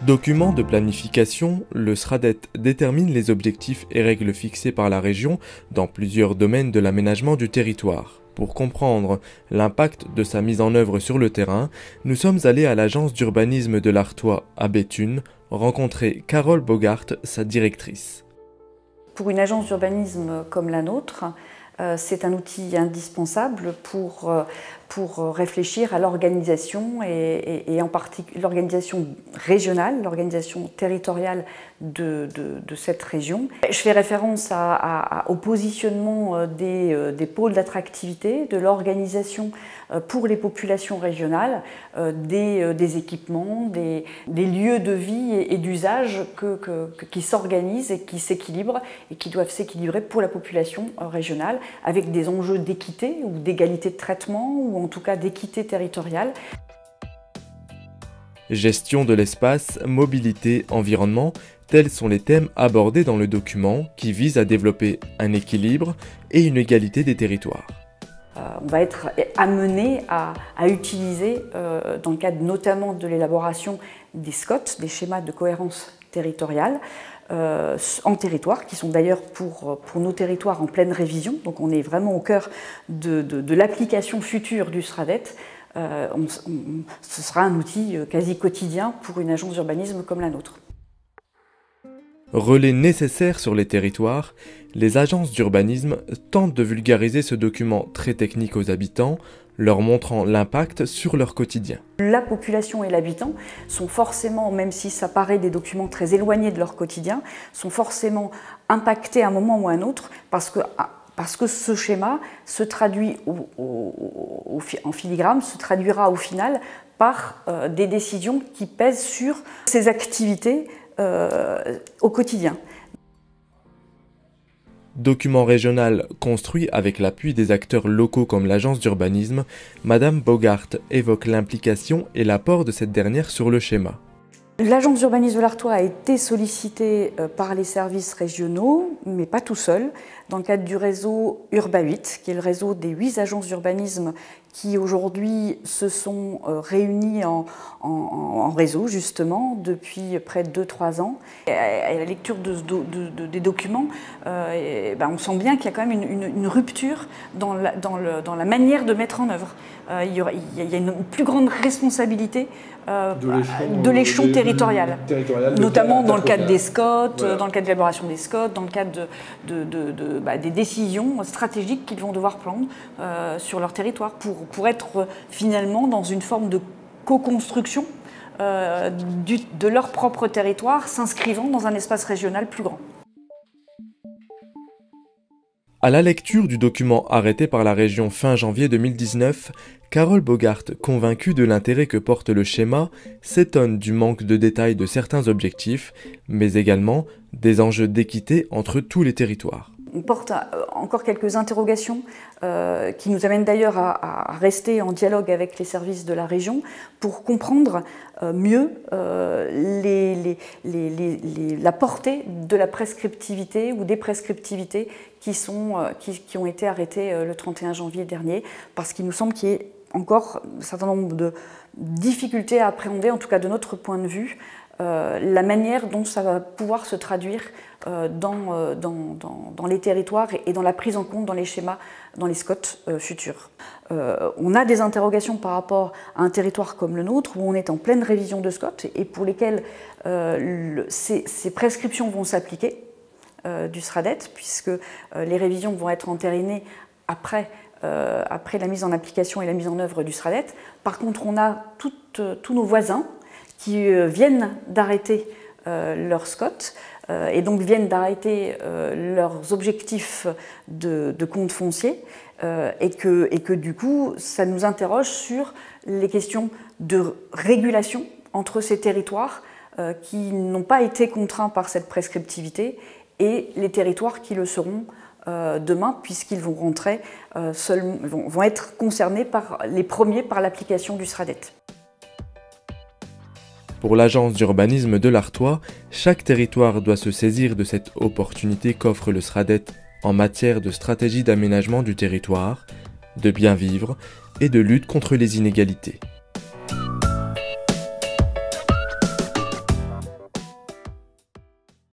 Document de planification, le SRADET détermine les objectifs et règles fixés par la région dans plusieurs domaines de l'aménagement du territoire. Pour comprendre l'impact de sa mise en œuvre sur le terrain, nous sommes allés à l'agence d'urbanisme de l'Artois à Béthune, rencontrer Carole Bogart, sa directrice. Pour une agence d'urbanisme comme la nôtre, c'est un outil indispensable pour réfléchir à l'organisation et en particulier l'organisation régionale, l'organisation territoriale de cette région. Je fais référence au positionnement des pôles d'attractivité, de l'organisation pour les populations régionales, des équipements, des lieux de vie et d'usage qui s'organisent et qui s'équilibrent et qui doivent s'équilibrer pour la population régionale avec des enjeux d'équité ou d'égalité de traitement ou en tout cas d'équité territoriale. Gestion de l'espace, mobilité, environnement, tels sont les thèmes abordés dans le document qui vise à développer un équilibre et une égalité des territoires. On va être amené à utiliser, dans le cadre notamment de l'élaboration des SCOT, des schémas de cohérence territoriale, en territoire, qui sont d'ailleurs pour nos territoires en pleine révision. Donc on est vraiment au cœur de l'application future du SRADET. Ce sera un outil quasi quotidien pour une agence d'urbanisme comme la nôtre. Relais nécessaire sur les territoires, les agences d'urbanisme tentent de vulgariser ce document très technique aux habitants, leur montrant l'impact sur leur quotidien. La population et l'habitant sont forcément, même si ça paraît des documents très éloignés de leur quotidien, sont forcément impactés à un moment ou à un autre parce que ce schéma se traduit en filigrane, se traduira au final par des décisions qui pèsent sur ces activités au quotidien. Document régional construit avec l'appui des acteurs locaux comme l'agence d'urbanisme, Madame Bogart évoque l'implication et l'apport de cette dernière sur le schéma. L'agence d'urbanisme de l'Artois a été sollicitée par les services régionaux, mais pas tout seul, dans le cadre du réseau Urba 8, qui est le réseau des 8 agences d'urbanisme qui aujourd'hui se sont réunies en réseau, justement, depuis près de 2-3 ans. Et à la lecture des documents, on sent bien qu'il y a quand même une rupture dans la manière de mettre en œuvre. Il y a une plus grande responsité de l'échelon territorial, notamment dans le cadre des SCOT, voilà. Dans le cadre de l'élaboration des SCOT, dans le cadre des décisions stratégiques qu'ils vont devoir prendre sur leur territoire pour être finalement dans une forme de co-construction de leur propre territoire, s'inscrivant dans un espace régional plus grand. À la lecture du document arrêté par la région fin janvier 2019, Carole Bogart, convaincue de l'intérêt que porte le schéma, s'étonne du manque de détails de certains objectifs, mais également des enjeux d'équité entre tous les territoires. On porte encore quelques interrogations qui nous amènent d'ailleurs à rester en dialogue avec les services de la région pour comprendre mieux la portée de la prescriptivité ou des prescriptivités qui ont été arrêtées le 31 janvier dernier, parce qu'il nous semble qu'il y ait encore un certain nombre de difficultés à appréhender, en tout cas de notre point de vue, la manière dont ça va pouvoir se traduire dans les territoires et dans la prise en compte dans les schémas, dans les SCOT futurs. On a des interrogations par rapport à un territoire comme le nôtre où on est en pleine révision de SCOT et pour lesquels ces prescriptions vont s'appliquer du SRADET, puisque les révisions vont être entérinées après la mise en application et la mise en œuvre du SRADET. Par contre, on a tous nos voisins qui viennent d'arrêter leur SCOT et donc viennent d'arrêter leurs objectifs de compte foncier et que du coup, ça nous interroge sur les questions de régulation entre ces territoires qui n'ont pas été contraints par cette prescriptivité et les territoires qui le seront demain, puisqu'ils vont rentrer vont être concernés les premiers par l'application du SRADET. Pour l'agence d'urbanisme de l'Artois, chaque territoire doit se saisir de cette opportunité qu'offre le SRADET en matière de stratégie d'aménagement du territoire, de bien vivre et de lutte contre les inégalités.